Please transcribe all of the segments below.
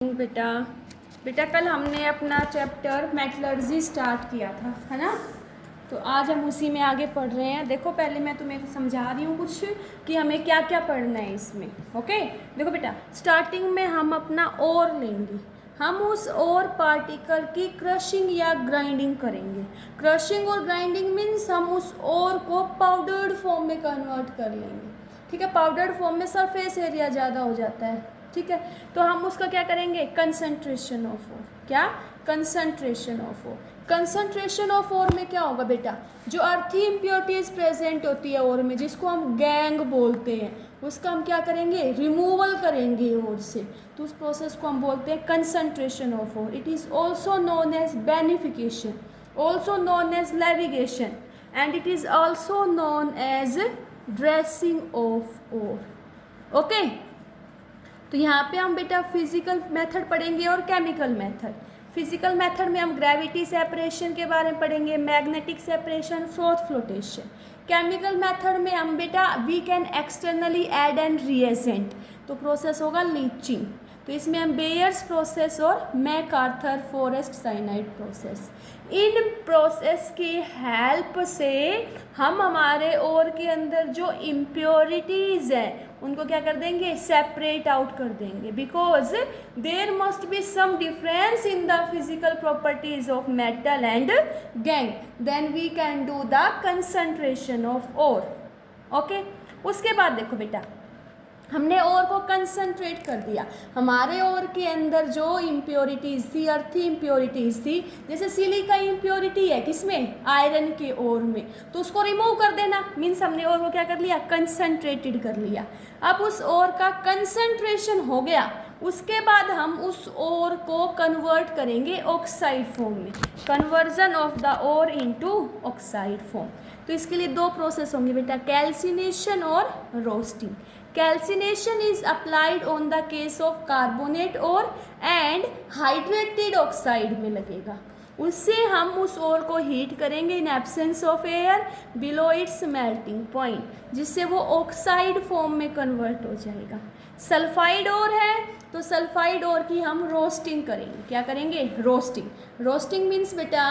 बेटा बेटा कल हमने अपना चैप्टर मेटलर्जी स्टार्ट किया था, है ना। तो आज हम उसी में आगे पढ़ रहे हैं। देखो पहले मैं तुम्हें समझा रही हूँ कुछ कि हमें क्या क्या पढ़ना है इसमें। ओके, देखो बेटा, स्टार्टिंग में हम अपना ओर लेंगे। हम उस ओर पार्टिकल की क्रशिंग या ग्राइंडिंग करेंगे। क्रशिंग और ग्राइंडिंग मीन्स हम उस ओर को पाउडर्ड फॉर्म में कन्वर्ट कर लेंगे। ठीक है, पाउडर्ड फॉर्म में सरफेस एरिया ज़्यादा हो जाता है। ठीक है, तो हम उसका क्या करेंगे, कंसंट्रेशन ऑफ ओर। क्या? Concentration of ore. Concentration of ore में क्या होगा बेटा, जो अर्थी इम्प्योरिटीज प्रेजेंट होती है ओर में, जिसको हम गैंग बोलते हैं, उसका हम क्या करेंगे, रिमूवल करेंगे ओर से। तो उस प्रोसेस को हम बोलते हैं concentration of ore. It is also known as beneficiation, also known as levigation, and it is also known as dressing of ore. Okay, तो यहाँ पे हम बेटा फिजिकल मेथड पढ़ेंगे और केमिकल मेथड। फिजिकल मेथड में हम ग्रेविटी सेपरेशन के बारे में पढ़ेंगे, magnetic separation, froth flotation. Chemical method में हम बेटा we can externally add and reagent, तो प्रोसेस होगा लीचिंग। तो इसमें हम बेयर्स प्रोसेस और मैकआर्थर फॉरेस्ट साइनाइड प्रोसेस, इन प्रोसेस की हेल्प से हम हमारे ओर के अंदर जो इम्प्योरिटीज़ है उनको क्या कर देंगे, सेपरेट आउट कर देंगे। Because there must be some difference in the physical properties of metal and gangue, then we can do the concentration of ore. Okay, उसके बाद देखो बेटा, हमने ओर को कंसंट्रेट कर दिया। हमारे ओर के अंदर जो इम्प्योरिटीज़ थी, अर्थी इम्प्योरिटीज़ थी, जैसे सिलिका इम्प्योरिटी है किसमें, आयरन के ओर में, तो उसको रिमूव कर देना मीन्स हमने ओर को क्या कर लिया, कंसंट्रेटेड कर लिया। अब उस ओर का कंसंट्रेशन हो गया, उसके बाद हम उस ओर को कन्वर्ट करेंगे ऑक्साइड फॉर्म में, conversion of the ore into oxide form. तो इसके लिए दो प्रोसेस होंगे बेटा, कैल्सिनेशन और roasting. Calcination is applied on the case of carbonate और एंड हाइड्रेटेड ऑक्साइड में लगेगा। उससे हम उस ओर को हीट करेंगे in absence of air below its melting point, जिससे वो ऑक्साइड फॉर्म में कन्वर्ट हो जाएगा। सल्फाइड ओर है तो सल्फाइड ओर की हम रोस्टिंग करेंगे। क्या करेंगे, रोस्टिंग। रोस्टिंग मीन्स बेटा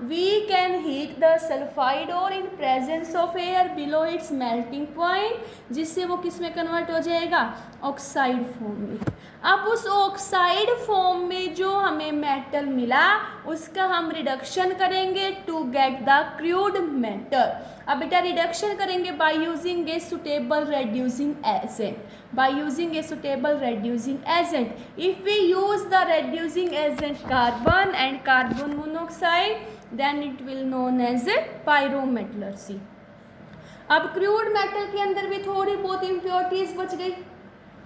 we can heat the sulphide ore in presence of air below its melting point, जिससे वो किस में कन्वर्ट हो जाएगा, ऑक्साइड फॉर्म में। अब उस ऑक्साइड फॉर्म में जो हमें मेटल मिला उसका हम रिडक्शन करेंगे to get the crude metal. अब बेटा रिडक्शन करेंगे by using a suitable reducing agent, by using a suitable reducing agent. If we use the reducing agent carbon and carbon monoxide, then it will known as pyrometallurgy. अब crude metal के अंदर भी थोड़ी बहुत impurities बच गई,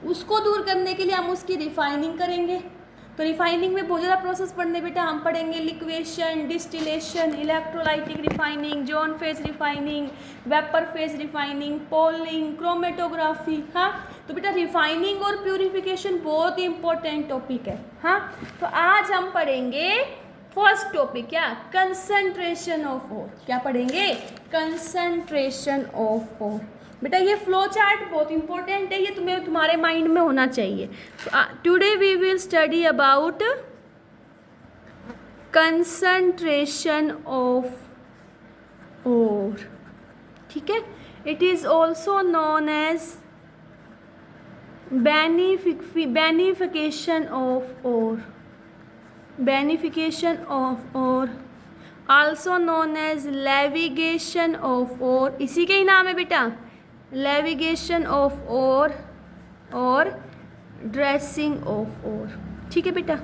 उसको दूर करने के लिए हम उसकी रिफाइनिंग करेंगे। तो रिफाइनिंग में बहुत ज़्यादा प्रोसेस पढ़ने बेटा, हम पढ़ेंगे liquation, distillation, electrolytic refining, John phase refining, vapour phase refining, polling, chromatography. हाँ, तो बेटा रिफाइनिंग और प्यूरिफिकेशन बहुत ही इंपॉर्टेंट टॉपिक है। हाँ, तो आज हम पढ़ेंगे फर्स्ट टॉपिक, क्या, कंसंट्रेशन ऑफ ओर। क्या पढ़ेंगे, कंसंट्रेशन ऑफ ओर। बेटा ये फ्लो चार्ट बहुत इंपॉर्टेंट है, ये तुम्हें तुम्हारे माइंड में होना चाहिए। Today we will study about concentration of ore. ठीक है, it is also known as beneficiation of ore, beneficiation of ore, also known as levigation of ore. इसी के ही नाम है बेटा, लेविगेशन ऑफ ओर और ड्रेसिंग ऑफ ओर। ठीक है बेटा,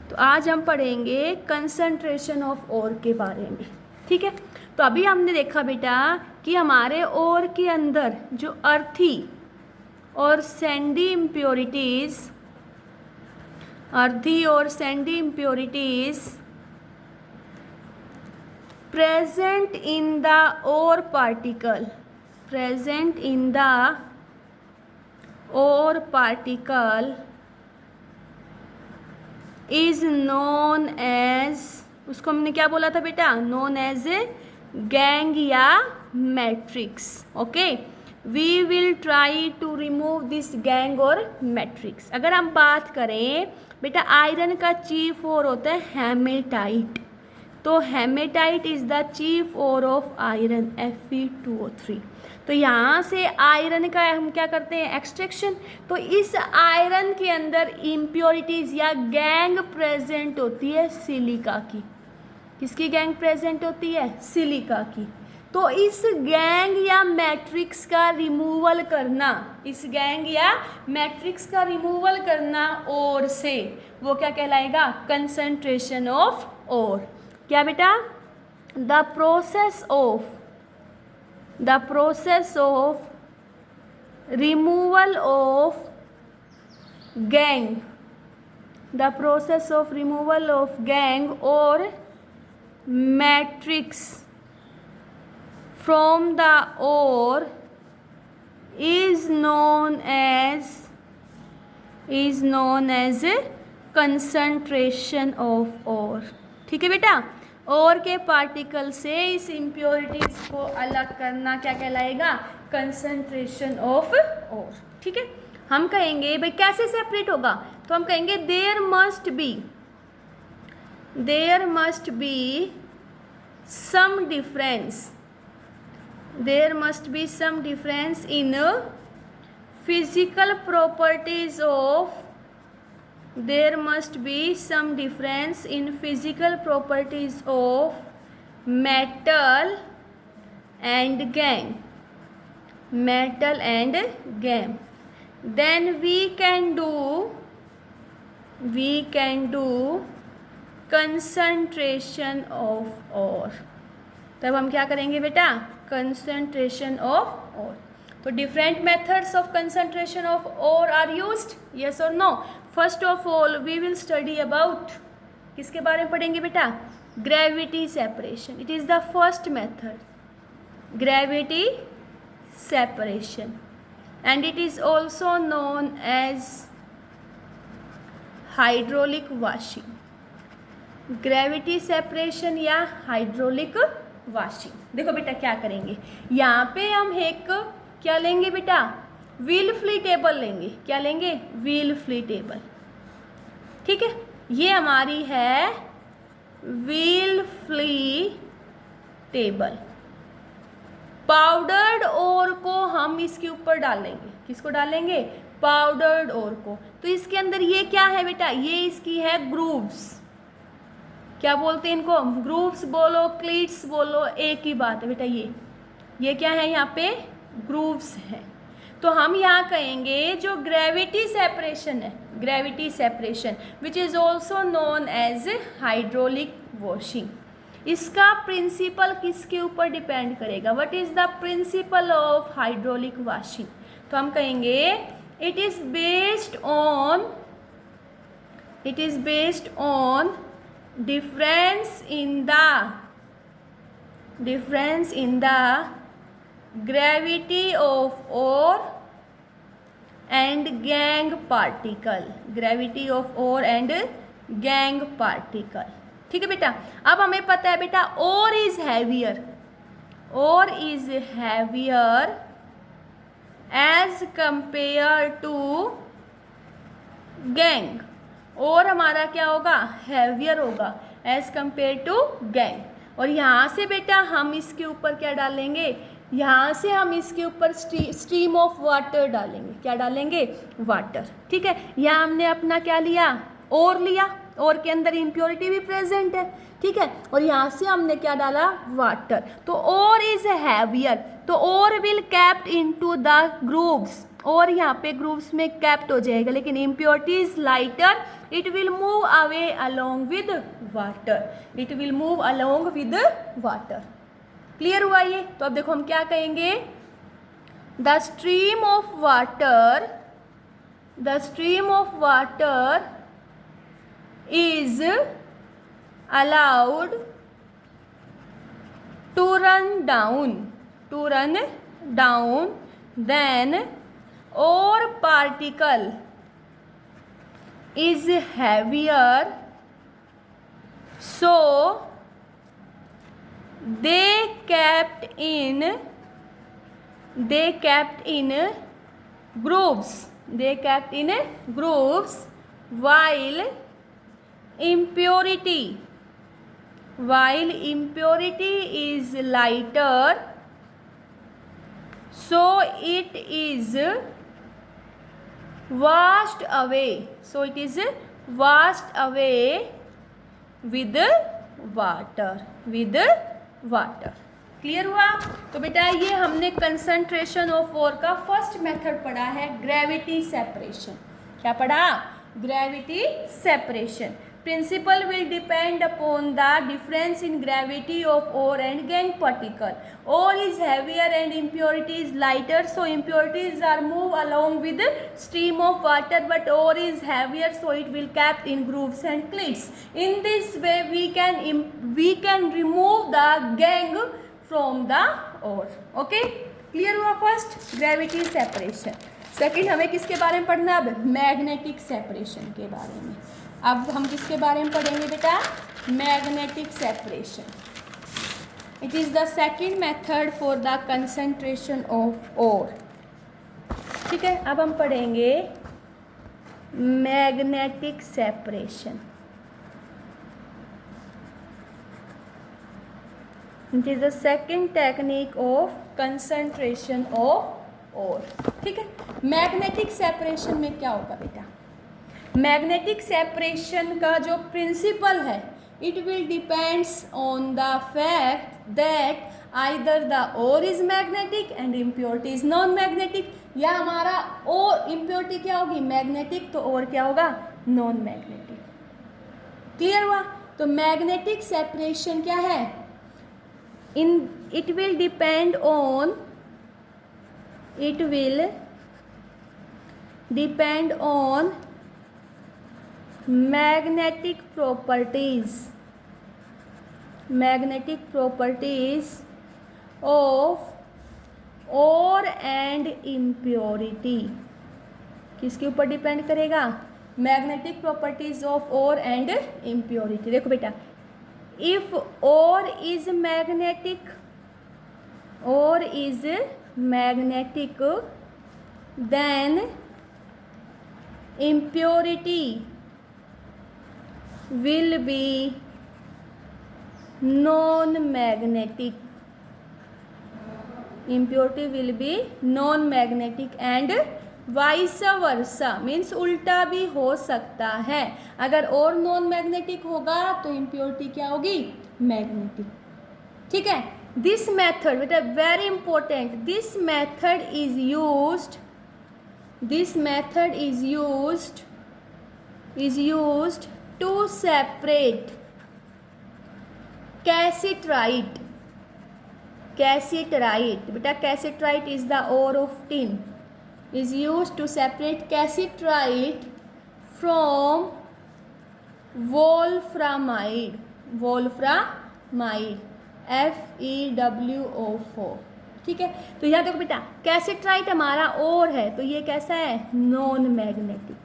तो आज हम पढ़ेंगे कंसंट्रेशन ऑफ ओर के बारे में। ठीक है, तो अभी हमने देखा बेटा कि हमारे ओर के अंदर जो अर्थी और सैंडी इम्प्योरिटीज, अर्थी और sandy impurities present in the ore particle, present in the ore particle is known as, उसको हमने क्या बोला था बेटा, known as gang या matrix. Okay, we will try to remove this gangue और मैट्रिक्स। अगर हम बात करें बेटा आयरन का चीफ ओर होता है हेमेटाइट, तो haematite is the chief ore of iron Fe2O3। तो यहाँ से आयरन का हम क्या करते हैं एक्सट्रैक्शन। तो इस आयरन के अंदर इम्प्योरिटीज या गैंग प्रेजेंट होती है सिलिका की। किसकी गैंग प्रेजेंट होती है? सिलिका की। तो इस गैंग या मैट्रिक्स का रिमूवल करना, इस गैंग या मैट्रिक्स का रिमूवल करना ओर से, वो क्या कहलाएगा? Concentration of ore. क्या बेटा? The process of removal of gangue, the process of removal of gangue और matrix from the ore is known as concentration of ore। ठीक है बेटा, और के पार्टिकल से इस इम्प्योरिटीज को अलग करना क्या कहलाएगा? Concentration of ore. ठीक है, हम कहेंगे भाई कैसे सेपरेट होगा, तो हम कहेंगे there must be some difference in physical properties of metal and gangue, then we can do concentration of ore। तब हम क्या करेंगे बेटा? concentration of ore। तो different methods of concentration of ore are used, yes or no? First of all we will study about, किसके बारे में पढ़ेंगे बेटा? gravity separation। It is the first method, gravity separation, and it is also known as hydraulic washing। Gravity separation या hydraulic washing. देखो बेटा क्या करेंगे, यहाँ पे हम एक क्या लेंगे बेटा? व्हील फ्ली टेबल लेंगे। क्या लेंगे? Wilfley table. ठीक है, ये हमारी है Wilfley table. Powdered ore को हम इसके ऊपर डालेंगे। किसको डालेंगे? पाउडर्ड ओर को। तो इसके अंदर ये क्या है बेटा? ये इसकी है ग्रूव्स। क्या बोलते हैं इनको? ग्रूव्स बोलो, क्लीट्स बोलो, एक ही बात है बेटा। ये क्या है? यहाँ पे ग्रूव्स है। तो हम यहाँ कहेंगे जो ग्रेविटी सेपरेशन है, gravity separation which is also known as hydraulic washing, इसका प्रिंसिपल किसके ऊपर डिपेंड करेगा? What is the principle of hydraulic washing? तो हम कहेंगे it is based on difference in the gravity of ore and gangue particle, gravity of ore and gangue particle। ठीक है बेटा, अब हमें पता है बेटा ore is heavier as compared to gangue। और हमारा क्या होगा? हैवियर होगा एज कम्पेयर टू गैंग। और यहाँ से बेटा हम इसके ऊपर क्या डालेंगे? यहाँ से हम इसके ऊपर स्ट्रीम ऑफ वाटर डालेंगे। क्या डालेंगे? वाटर। ठीक है, यहाँ हमने अपना क्या लिया? और लिया। और के अंदर इम्प्योरिटी भी प्रेजेंट है। ठीक है, और यहाँ से हमने क्या डाला? वाटर। तो और इज हैवियर, तो ore will kept into the grooves, और यहाँ पे ग्रूव्स में कैप्ट हो जाएगा। लेकिन impurity is lighter, it will move away along with water. Clear हुआ ये? तो अब देखो हम क्या कहेंगे? The stream of water is allowed to run down, then ore particle is heavier, so they kept in grooves, while impurity is lighter, so it is washed away with water. Clear हुआ? तो बेटा ये हमने concentration of ओर का first method पढ़ा है, gravity separation. क्या पढ़ा? Gravity separation. Principle will depend upon the difference in gravity of ore and gangue particle. Ore is heavier and impurity is lighter, so impurities are move along with stream of water, but ore is heavier, so it will kept in grooves and cliffs. In this way we can remove the gang from the ore. Okay, clear हुआ? First gravity separation. Second हमें किसके बारे में पढ़ना है? अब magnetic separation के बारे में। अब हम किसके बारे में पढ़ेंगे बेटा? Magnetic separation. It is the second method for the concentration of ore. ठीक है, अब हम पढ़ेंगे magnetic separation. It is the second technique of concentration of ore. ठीक है, मैग्नेटिक सेपरेशन में क्या होगा बेटा? मैग्नेटिक सेपरेशन का जो प्रिंसिपल है, it will depends on the fact that either the ore is magnetic and impurity is non magnetic, या हमारा ओर इम्प्योरिटी क्या होगी? मैग्नेटिक, तो ओर क्या होगा? Non magnetic. क्लियर हुआ? तो मैग्नेटिक सेपरेशन क्या है? it will depend on magnetic properties of ore and impurity। किसके ऊपर डिपेंड करेगा? Magnetic properties of ore and impurity. देखो बेटा, if ore is magnetic, then impurity will be non-magnetic and vice versa, means उल्टा भी हो सकता है। अगर और नॉन मैग्नेटिक होगा तो इम्प्योरिटी क्या होगी? मैग्नेटिक। ठीक है, दिस मेथड बेटा very important, this method is used to separate cassiterite. बेटा cassiterite is the ore of tin, is used to separate cassiterite from wolframide, FeWO4। ठीक है, तो यहाँ देखो बेटा, कैसिटराइट हमारा ओर है, तो ये कैसा है? Non magnetic.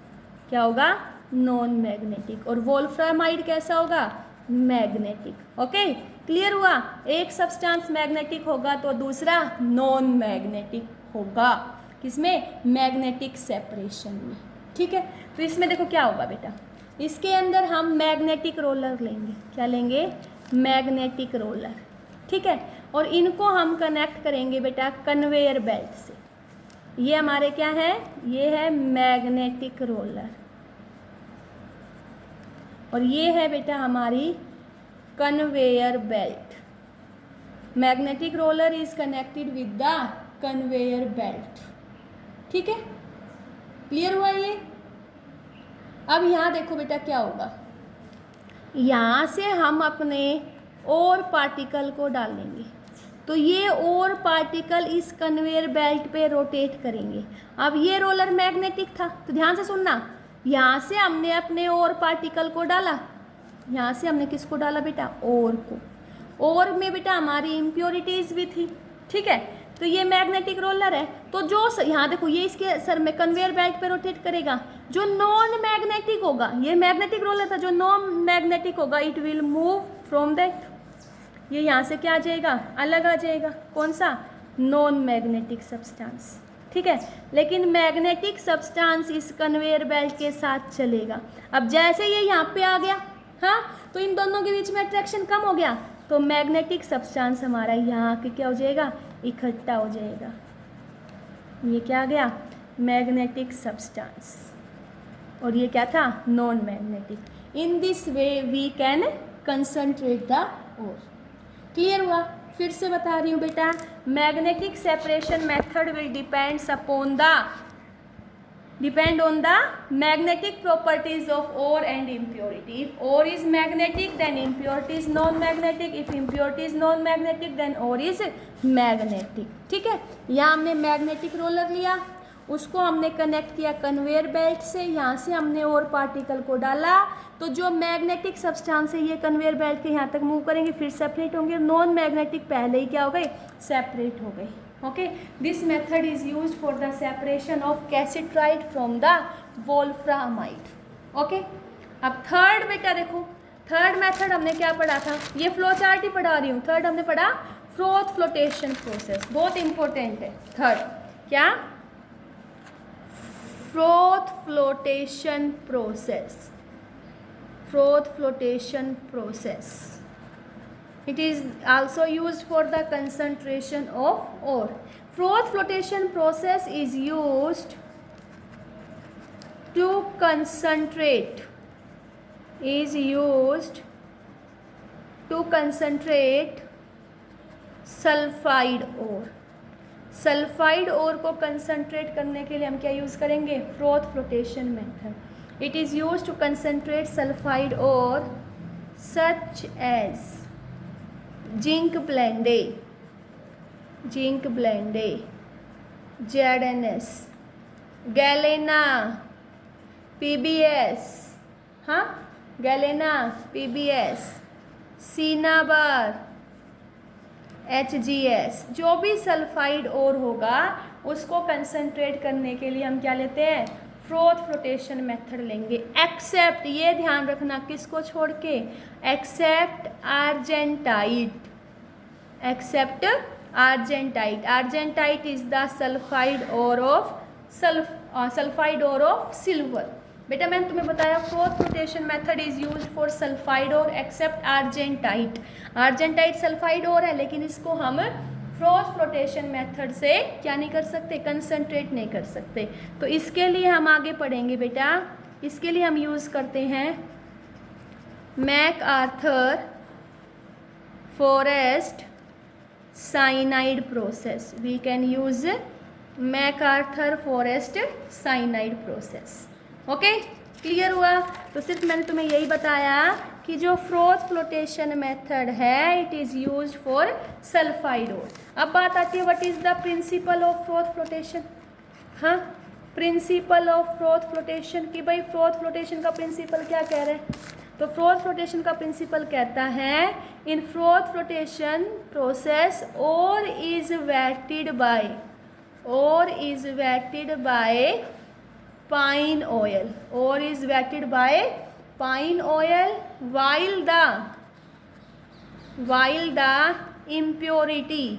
क्या होगा? Non magnetic. और वोल्फ्रामाइड कैसा होगा? मैग्नेटिक। ओके, क्लियर हुआ? एक सब्सटेंस मैग्नेटिक होगा तो दूसरा नॉन मैग्नेटिक होगा। किसमें? मैग्नेटिक सेपरेशन में। ठीक है, तो इसमें देखो क्या होगा बेटा, इसके अंदर हम मैग्नेटिक रोलर लेंगे। क्या लेंगे? Magnetic roller. ठीक है, और इनको हम कनेक्ट करेंगे बेटा कन्वेयर बेल्ट से। ये हमारे क्या है? ये है मैग्नेटिक रोलर, और ये है बेटा हमारी conveyor belt. Magnetic roller is connected with the conveyor belt. ठीक है, क्लियर हुआ ये? अब यहाँ देखो बेटा क्या होगा, यहाँ से हम अपने और पार्टिकल को डालेंगे, तो ये और पार्टिकल इस कन्वेयर बेल्ट पे रोटेट करेंगे। अब ये रोलर मैग्नेटिक था, तो ध्यान से सुनना, यहाँ से हमने अपने और पार्टिकल को डाला, यहाँ से हमने किसको डाला बेटा? और को। और में बेटा हमारी इम्प्योरिटीज भी थी। ठीक है, तो ये मैग्नेटिक रोलर है, तो जो यहाँ देखो ये इसके सर में कन्वेयर बेल्ट पे रोटेट करेगा। जो नॉन मैग्नेटिक होगा, ये मैग्नेटिक रोलर था, जो नॉन मैग्नेटिक होगा it will move from that, ये यहाँ से क्या आ जाएगा? अलग आ जाएगा। कौन सा? Non magnetic substance. ठीक है। लेकिन मैग्नेटिक सब्सटेंस इस कन्वेयर बेल्ट के साथ चलेगा। अब जैसे ये यहाँ पे आ गया, हाँ, तो इन दोनों के बीच में अट्रैक्शन कम हो गया, तो मैग्नेटिक सब्सटेंस हमारा यहाँ के क्या हो जाएगा, इकट्ठा हो जाएगा। ये क्या आ गया, मैग्नेटिक सब्सटेंस, और ये क्या था, non magnetic. In this way we can concentrate the ore. Clear हुआ? फिर से बता रही हूँ बेटा, magnetic separation method will depend on the magnetic properties of ore and impurity. If ore is magnetic, then impurity is non-magnetic. If impurity is non-magnetic, then ore is magnetic. ठीक है, यहाँ हमने मैग्नेटिक रोलर लिया, उसको हमने connect किया conveyor belt से, यहाँ से हमने और पार्टिकल को डाला, तो जो मैग्नेटिक सब्सटेंस है ये कन्वेयर बेल्ट के यहाँ तक मूव करेंगे, फिर सेपरेट होंगे। नॉन मैग्नेटिक पहले ही क्या हो गई, सेपरेट हो गई। Okay, this method is used for the separation of calcite from the wolframite. Okay, अब थर्ड बेटा देखो, थर्ड मेथड हमने क्या पढ़ा था, ये फ्लो चार्ट ही पढ़ा रही हूँ। थर्ड हमने पढ़ा फ्रोथ फ्लोटेशन प्रोसेस, बहुत इंपॉर्टेंट है। थर्ड क्या, froth flotation process, froth flotation process. It is also used for the concentration of ore. Froth flotation process is used to concentrate sulphide ore. Sulphide ore को concentrate करने के लिए हम क्या use करेंगे, froth flotation method. It is use to concentrate sulphide ore such as zinc blende, ZNS, galena, PBS, हाँ, galena, PBS, cinnabar, HGS, जो भी सल्फाइड ओर होगा उसको कंसंट्रेट करने के लिए हम क्या लेते हैं, फ्रोथ फ्लोटेशन मेथड लेंगे। एक्सेप्ट, ये ध्यान रखना, किसको छोड़ के, except argentite, except argentite. Argentite is the sulphide ore of silver. बेटा मैंने तुम्हें बताया froth flotation method is used for sulphide ore except argentite. Argentite sulphide ore है, लेकिन इसको हम फ्रोथ फ्लोटेशन मेथड से क्या नहीं कर सकते, कंसंट्रेट नहीं कर सकते। तो इसके लिए हम आगे पढ़ेंगे बेटा, इसके लिए हम यूज़ करते हैं MacArthur Forrest cyanide process. We can use MacArthur Forrest cyanide process. Okay, clear हुआ? तो सिर्फ मैंने तुम्हें यही बताया कि जो फ्रोथ फ्लोटेशन मेथड है it is used for sulphide ore. अब बात आती है what is the principle of froth flotation. हाँ, प्रिंसिपल ऑफ फ्रोथ फ्लोटेशन, कि भाई फ्रोथ फ्लोटेशन का प्रिंसिपल क्या कह रहे हैं। तो फ्रोथ फ्लोटेशन का प्रिंसिपल कहता है, in froth flotation process ore is wetted by pine oil, or is wetted by pine oil while the impurity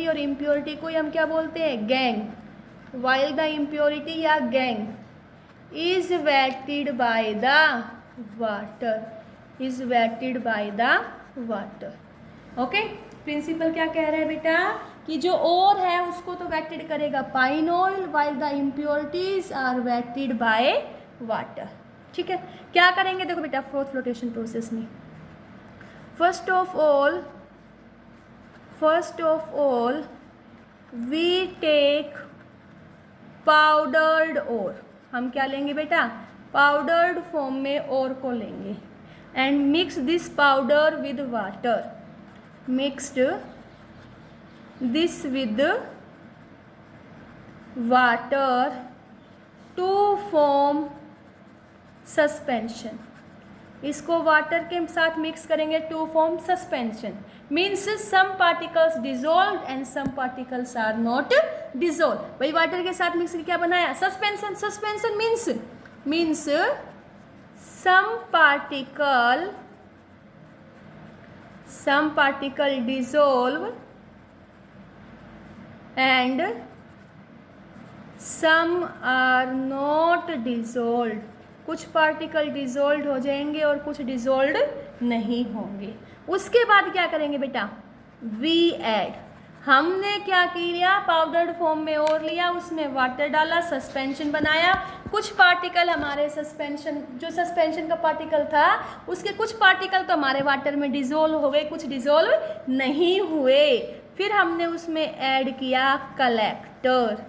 और impurity को हम क्या बोलते हैं, गैंग, while the impurity या gangue is wetted by the water। Okay, principle क्या कह रहा है बेटा, कि जो ओर है उसको तो वेटेड करेगा pine oil, while the impurities are wetted by water. ठीक है, क्या करेंगे देखो बेटा फ्रोथ फ्लोटेशन प्रोसेस में, first of all we take powdered ore. हम क्या लेंगे बेटा, पाउडर्ड फॉर्म में ओर को लेंगे, and mix this powder with water, mixed this with water to form suspension। इसको वाटर के साथ मिक्स करेंगे to form suspension, means some particles dissolve and some particles are not dissolve. भाई water के साथ मिक्स क्या बनाया, suspension. Suspension means some particle dissolve and some are not dissolved। कुछ पार्टिकल डिजोल्व हो जाएंगे और कुछ डिजोल्व नहीं होंगे। उसके बाद क्या करेंगे बेटा, वी ऐड, हमने क्या किया, पाउडर्ड फॉर्म में और लिया, उसमें वाटर डाला, सस्पेंशन बनाया। कुछ पार्टिकल हमारे सस्पेंशन, जो सस्पेंशन का पार्टिकल था उसके कुछ पार्टिकल तो हमारे वाटर में डिजोल्व हो गए, कुछ डिजोल्व नहीं हुए। फिर हमने उसमें ऐड किया कलेक्टर।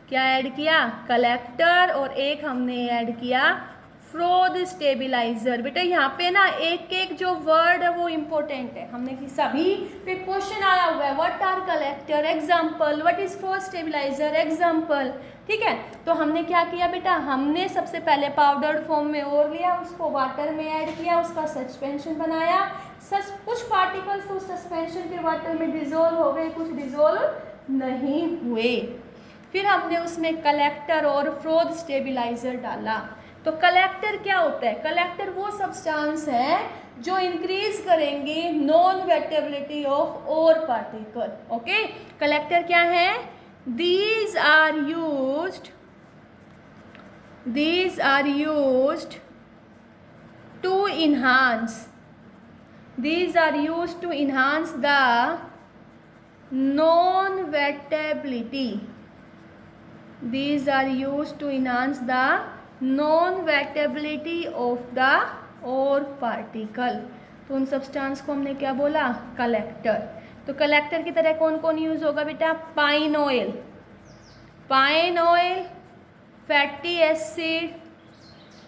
क्या ऐड किया, कलेक्टर, और एक हमने ऐड किया फ्रोद स्टेबिलाईजर। बेटा यहाँ पे ना एक एक जो वर्ड है वो इम्पोर्टेंट है, हमने कि सभी पे क्वेश्चन आया हुआ है। What are collector, example, what is froth stabiliser, example. ठीक है, तो हमने क्या किया बेटा, हमने सबसे पहले पाउडर्ड फॉर्म में और लिया, उसको वाटर में ऐड किया, उसका सस्पेंशन बनाया। कुछ पार्टिकल्स तो सस्पेंशन के वाटर में डिजोल्व हो गए, कुछ डिजोल्व नहीं हुए। फिर हमने उसमें कलेक्टर और फ्रोद स्टेबिलाईजर डाला। तो कलेक्टर क्या होता है, कलेक्टर वो सब्सटेंस है जो इंक्रीज करेंगे non wettability of ore particle. Okay, collector क्या है, these are used to enhance the non-wettability। These are used to enhance the non-wettability of the और पार्टिकल। तो उन सब्सटेंस को हमने क्या बोला, कलेक्टर। तो कलेक्टर की तरह कौन कौन यूज होगा बेटा, pine oil, fatty acid,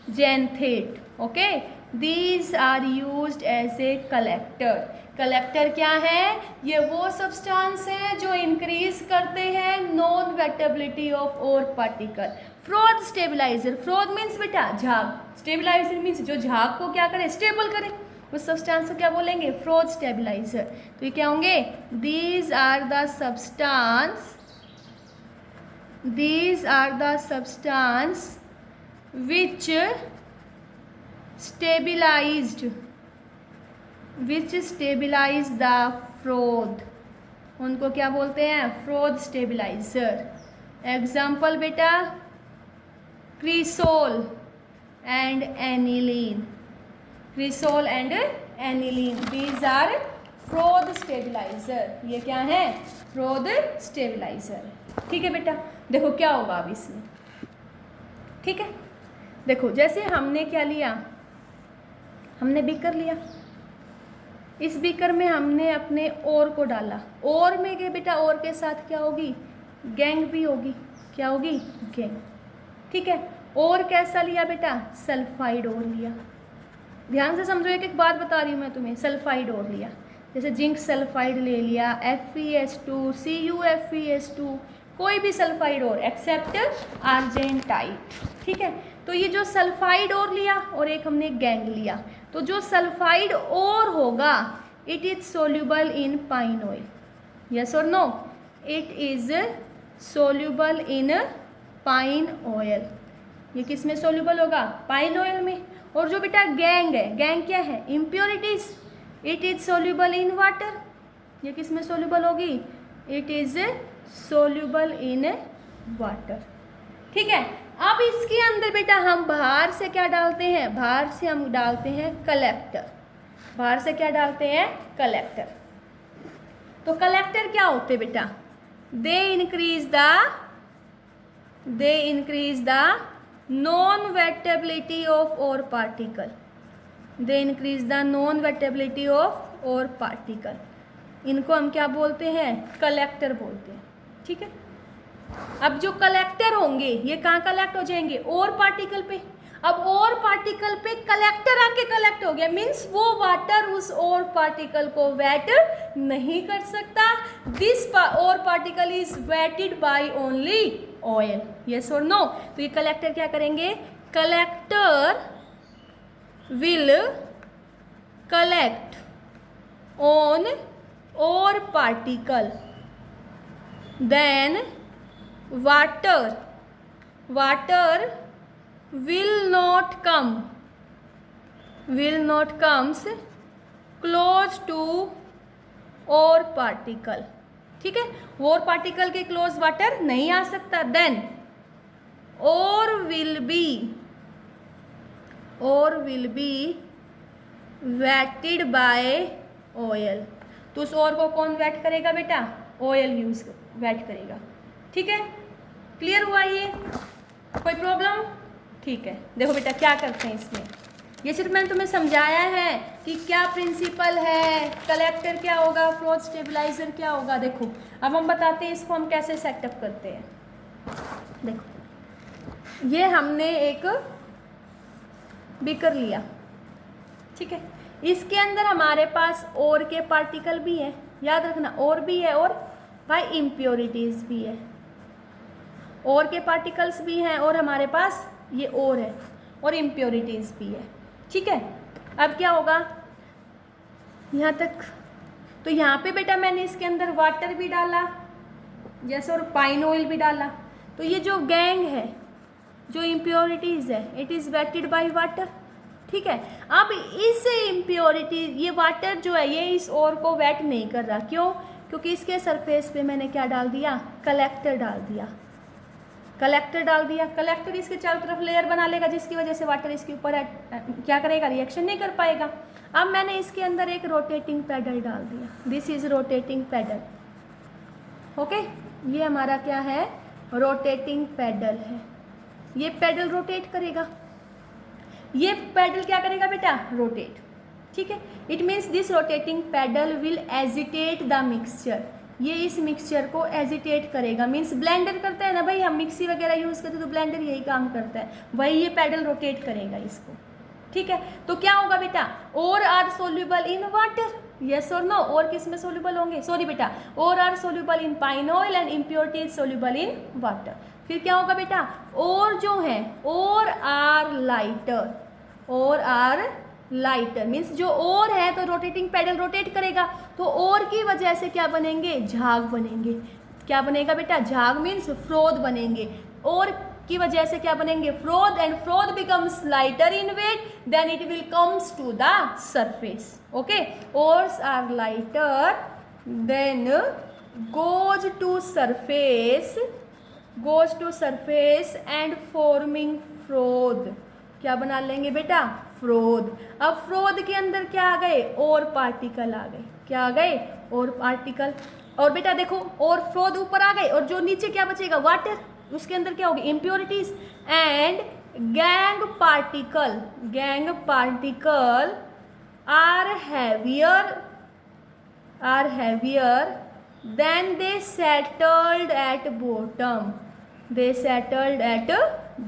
xanthate. Okay, these are used as a collector. Collector क्या है, ये वो सब्सटेंस है जो इंक्रीज करते हैं non wettability of ore particle. फ्रोद stabiliser, फ्रोद means बेटा झाग, स्टेबिलाईजर मीन्स जो झाग को क्या करे, स्टेबल करे, उस सब्सटेंस को क्या बोलेंगे, फ्रोद स्टेबिलाईजर। तो ये क्या होंगे, these are the substance which stabilise the froth. उनको क्या बोलते हैं, फ्रोद स्टेबिलाईजर। एग्जाम्पल बेटा, cresol and aniline, these are froth stabiliser. ये क्या है, फ्रोद स्टेबिलाईजर। ठीक है बेटा, देखो क्या होगा अब इसमें। ठीक है, देखो जैसे हमने क्या लिया, हमने बीकर लिया, इस बीकर में हमने अपने और को डाला, और में के बेटा और के साथ क्या होगी, गैंग भी होगी। क्या होगी, गैंग। ठीक है, और कैसा लिया बेटा, सल्फाइड और लिया। ध्यान से समझो, एक एक बात बता रही हूँ मैं तुम्हें। सल्फाइड और लिया, जैसे जिंक सल्फाइड ले लिया, FeS2, CuFeS2, कोई भी सल्फाइड और एक्सेप्ट आर्जेंटाइट। ठीक है, तो ये जो सल्फाइड और लिया और एक हमने गैंग लिया, तो जो सल्फाइड और होगा it is soluble in pine oil. Yes or no, it is soluble in pine oil. ये किस में सोल्यूबल होगा, पाइन ऑयल में। और जो बेटा गैंग है, गैंग क्या है, impurities, it is soluble in water. ये किस में सोल्यूबल होगी, it is soluble in water. ठीक है, अब इसके अंदर बेटा हम बाहर से क्या डालते हैं, बाहर से हम डालते हैं कलेक्टर। बाहर से क्या डालते हैं, कलेक्टर। तो कलेक्टर क्या होते बेटा, they increase the non wettability of ore particle. They increase the non wettability of ore particle. इनको हम क्या बोलते हैं, कलेक्टर बोलते हैं। ठीक है, अब जो कलेक्टर होंगे ये कहाँ कलेक्ट हो जाएंगे, और पार्टिकल पे। अब और पार्टिकल पे कलेक्टर आके कलेक्ट हो गया, मीन्स वो वाटर उस और पार्टिकल को वेट नहीं कर सकता। This ore particle is wetted by only oil. Yes or no, तो ये कलेक्टर क्या करेंगे, collector will collect on ore particle, then water will not comes close to or particle, ठीक है, और पार्टिकल के क्लोज वाटर नहीं आ सकता। Then ore will be wetted by oil. तो उस और को कौन वेट करेगा बेटा? ऑयल यूज वेट करेगा। ठीक है, क्लियर हुआ ये? कोई प्रॉब्लम? ठीक है, देखो बेटा क्या करते हैं इसमें, ये सिर्फ मैंने तुम्हें समझाया है कि क्या प्रिंसिपल है, कलेक्टर क्या होगा, फ्लोट स्टेबलाइजर क्या होगा। देखो अब हम बताते हैं इसको हम कैसे सेटअप करते हैं। देखो ये हमने एक बीकर लिया, ठीक है, इसके अंदर हमारे पास और के पार्टिकल भी है, याद रखना और भी है और भाई इम्प्योरिटीज़ भी है, और के पार्टिकल्स भी हैं और हमारे पास ये और है और इम्प्योरिटीज़ भी है। ठीक है, अब क्या होगा यहाँ तक? तो यहाँ पे बेटा मैंने इसके अंदर वाटर भी डाला जैसे और पाइन ऑयल भी डाला, तो ये जो गैंग है, जो इम्प्योरिटीज़ है, it is wetted by water. ठीक है, अब इस इम्प्योरिटी, ये वाटर जो है ये इस और को वेट नहीं कर रहा, क्यों? क्योंकि इसके सरफेस पे मैंने क्या डाल दिया? कलेक्टर डाल दिया। कलेक्टर इसके चारों तरफ लेयर बना लेगा, जिसकी वजह से वाटर इसके ऊपर क्या करेगा? रिएक्शन नहीं कर पाएगा। अब मैंने इसके अंदर एक रोटेटिंग पैडल डाल दिया, this is rotating paddle. Okay, ये हमारा क्या है? रोटेटिंग पैडल है। ये पैडल रोटेट करेगा, ये पैडल क्या करेगा बेटा? रोटेट। ठीक है, it means this rotating paddle will agitate the mixture, ये इस मिक्सचर को एजिटेट करेगा। मीन्स ब्लेंडर करता है ना भाई, हम मिक्सी वगैरह यूज़ करते हैं तो ब्लेंडर यही काम करता है, वही ये पैडल रोटेट करेगा इसको। ठीक है, तो क्या होगा बेटा? Ore are soluble in water, yes or no? Ore किस में सोल्यूबल होंगे? सॉरी बेटा, ore are soluble in pine oil and impurities soluble in water. फिर क्या होगा बेटा? और जो है ore are lighter, ore are lighter means जो और है तो रोटेटिंग पैडल रोटेट करेगा, तो और की वजह से क्या बनेंगे? झाग बनेंगे। क्या बनेगा बेटा? झाग मीन्स फ्रोद बनेंगे, और की वजह से क्या बनेंगे? Froth, and froth becomes lighter in weight, then it will comes to the surface. Okay, ores are lighter than goes to surface and forming froth। क्या बना लेंगे बेटा? फ्रोद। अब फ्रोद के अंदर क्या आ गए? और पार्टिकल आ गए। क्या आ गए? और पार्टिकल। और बेटा देखो, और फ्रोद ऊपर आ गए, और जो नीचे क्या बचेगा? वाटर। उसके अंदर क्या होगी? Impurities. And gangue particle are heavier then they settled at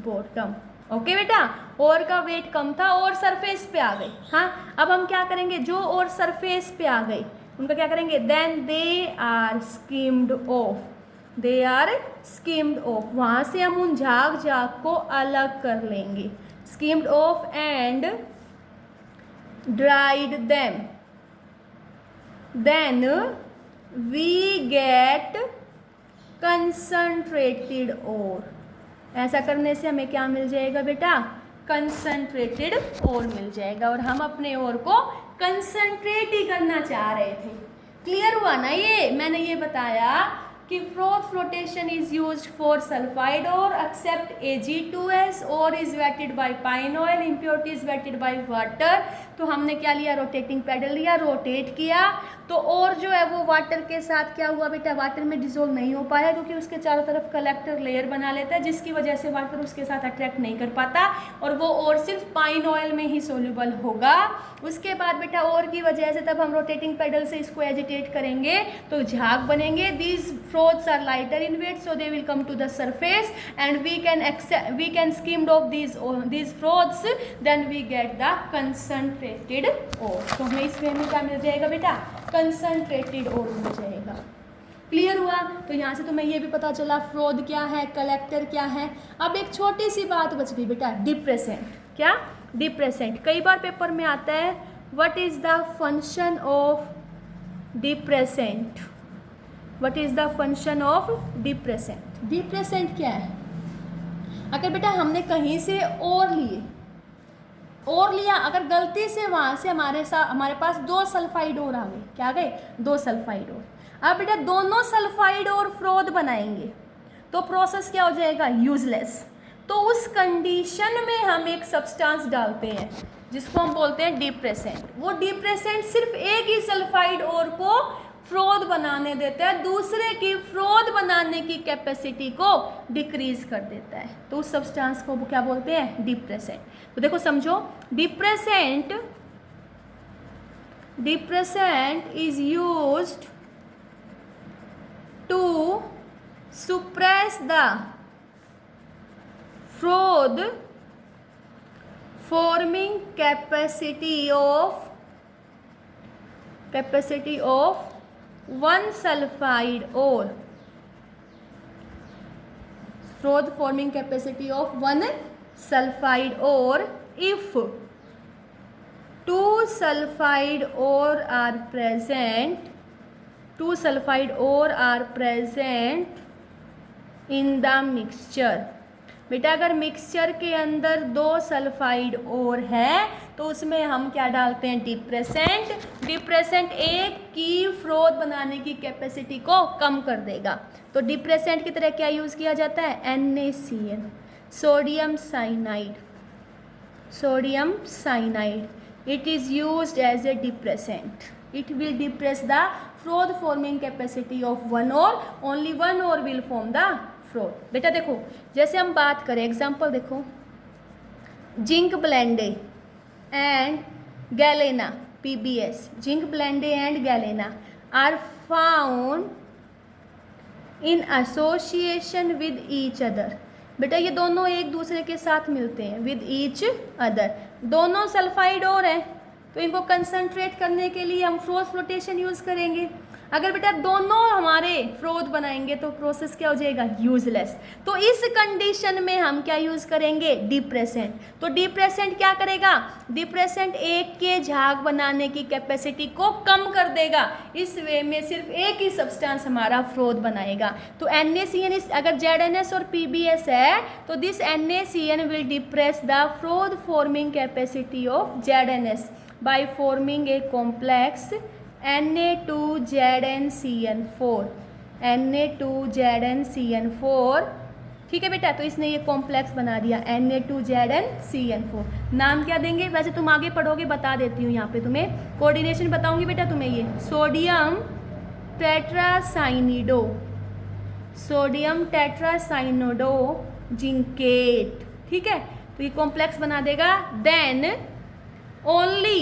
bottom. Okay बेटा, और का वेट कम था और सरफेस पे आ गए। हाँ, अब हम क्या करेंगे? जो और सरफेस पे आ गए उनका क्या करेंगे? Then they are skimmed off. वहाँ से हम उन झाग को अलग कर लेंगे, skimmed off and dried them. Then we get concentrated ore. ऐसा करने से हमें क्या मिल जाएगा बेटा? कंसंट्रेटेड ओर मिल जाएगा, और हम अपने ओर को कंसंट्रेट ही करना चाह रहे थे। क्लियर हुआ ना? ये मैंने ये बताया कि froth flotation is used for sulphide ore except Ag2S, ore is wetted by pine oil, impurity is wetted by water. तो हमने क्या लिया? रोटेटिंग पैडल लिया, रोटेट किया, तो और जो है वो वाटर के साथ क्या हुआ बेटा? वाटर में डिसोल्व नहीं हो पाया, क्योंकि उसके चारों तरफ कलेक्टर लेयर बना लेता है, जिसकी वजह से वाटर उसके साथ अट्रैक्ट नहीं कर पाता, और वो और सिर्फ पाइन ऑयल में ही सोल्यूबल होगा। उसके बाद बेटा और की वजह से तब हम रोटेटिंग पैडल से इसको एजिटेट करेंगे तो झाग बनेंगे। These froths are lighter in weight, so they will come to the surface and we can skimmed off these froths, then we get the concentrated ore. तो हमें इस वे में क्या मिल जाएगा बेटा? कंसंट्रेटेड ओर मिल जाएगा। क्लियर हुआ? तो यहाँ से तुम्हें ये भी पता चला फ्रोद क्या है, कलेक्टर क्या है। अब एक छोटी सी बात बच गई बेटा, डिप्रेसेंट। क्या? डिप्रेसेंट। कई बार पेपर में आता है what is the function of depressant. What is the function of depressant? Depressant क्या है? अगर बेटा हमने कहीं से और लिया, अगर गलती से वहाँ से हमारे पास 2 सल्फाइड और आ गए। क्या आ गए? 2 सल्फाइड और। अब बेटा दोनों सल्फाइड और फ्रोद बनाएंगे तो प्रोसेस क्या हो जाएगा, यूजलेस। तो उस कंडीशन में हम एक सब्सटेंस डालते हैं जिसको हम बोलते हैं डिप्रेसेंट। वो डिप्रेसेंट सिर्फ एक ही सल्फाइड और को फ्रोद बनाने देता है, दूसरे की फ्रोद बनाने की कैपेसिटी को डिक्रीज कर देता है। तो उस सब्सटेंस को क्या बोलते हैं, डिप्रेसेंट। तो देखो समझो, depressant is used to suppress the froth forming capacity of one sulfide ore. Froth forming capacity of one sulfide ore if two sulfide ore are present in the mixture। बेटा अगर mixture के अंदर 2 sulphide और है तो उसमें हम क्या डालते हैं, डिप्रेसेंट। डिप्रेसेंट एक की फ्रोथ बनाने की कैपेसिटी को कम कर देगा। तो डिप्रेसेंट की तरह क्या यूज़ किया जाता है, NaCN, sodium cyanide. It is used as a depressant. It will depress the froth forming capacity of one ore, only one ore will form the froth। बेटा देखो जैसे हम बात करें, एग्जाम्पल देखो, zinc blende and galena PbS, zinc blende and galena are found in association with each other. बेटा ये दोनों एक दूसरे के साथ मिलते हैं, विद ईच अदर। दोनों सल्फाइड और हैं तो इनको कंसंट्रेट करने के लिए हम फ्रोथ फ्लोटेशन यूज़ करेंगे। अगर बेटा दोनों हमारे फ्रोथ बनाएंगे तो प्रोसेस क्या हो जाएगा, यूजलेस। तो इस कंडीशन में हम क्या यूज़ करेंगे, डिप्रेसेंट। तो डिप्रेसेंट क्या करेगा, डिप्रेसेंट एक के झाग बनाने की कैपेसिटी को कम कर देगा। इस वे में सिर्फ एक ही सब्सटेंस हमारा फ्रोथ बनाएगा। तो NaCN अगर ZnS और PbS है तो this NaCN will depress the froth forming capacity of ZnS by forming a complex Na2ZnCN4। ठीक है बेटा, तो इसने ये कॉम्प्लेक्स बना दिया Na2ZnCN4। नाम क्या देंगे, वैसे तुम आगे पढ़ोगे, बता देती हूँ यहाँ पे तुम्हें कोऑर्डिनेशन बताऊंगी बेटा तुम्हें। ये सोडियम टेट्रासाइनोडो जिंकेट, ठीक है। तो ये कॉम्प्लेक्स बना देगा। Then only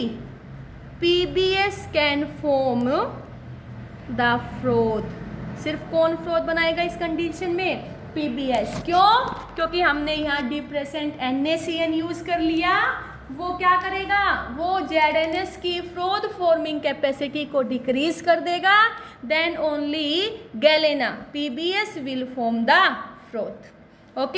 PbS can form the froth। सिर्फ कौन फ्रोथ बनाएगा इस कंडीशन में, PbS। क्यों, क्योंकि हमने यहाँ डिप्रेसेंट NaCN यूज कर लिया। वो क्या करेगा, वो ZnS की फ्रोथ फॉर्मिंग कैपेसिटी को डिक्रीज कर देगा। Then only galena PbS will form the froth.